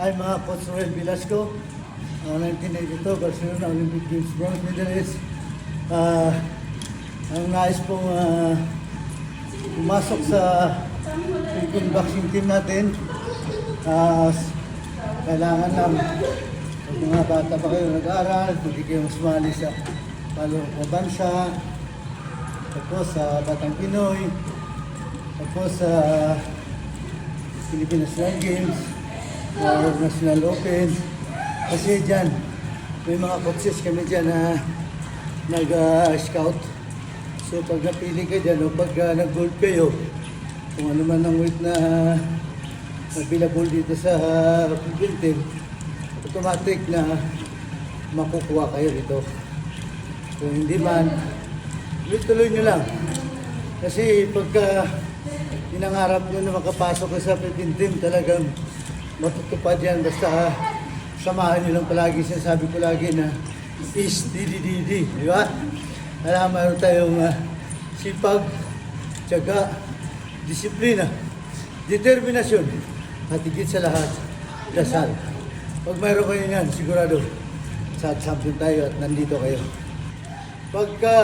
Hi mga Coach Roel Velasco, 1982 Barcelona Olympic Games bronze medalist. Ang nais pong pumasok sa Philippine boxing team natin, kailangan lang pag mga bata pa kayo nag-aaral, hindi kayo sumali sa bansa, tapos sa Batang Pinoy, tapos sa Philippine National Games, or National Open. Kasi dyan, may mga coaches kami dyan na nag-scout. So pag napili ka dyan o pag nag-gold kayo, kung ano man ang weight na available dito sa Philippine team, automatic na makukuha kayo dito. Kung hindi man, tuloy nyo lang. Kasi pagka inangarap nyo na makapasok ka sa Philippine team, talagang matutupad yan. Basta samahan nyo lang palagi. Sinasabi ko lagi na is DDDD. Di ba? Alam, mayroon tayong sipag, tiyaga, disiplina, determinasyon, at higit sa lahat, dasal. Pag mayroon kayo yan, sigurado, sa champion tayo at nandito kayo. Pagka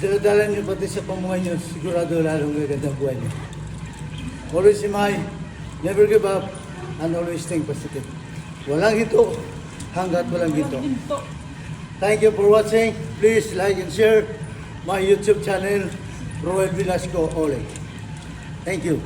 daladala nyo pati sa pamuhay nyo, sigurado lalong gaganda buhay nyo. Always smile, never give up, and always think positive. Walang ginto hanggat walang ginto. Thank you for watching. Please like and share my YouTube channel, Roel Velasco Ole. Thank you.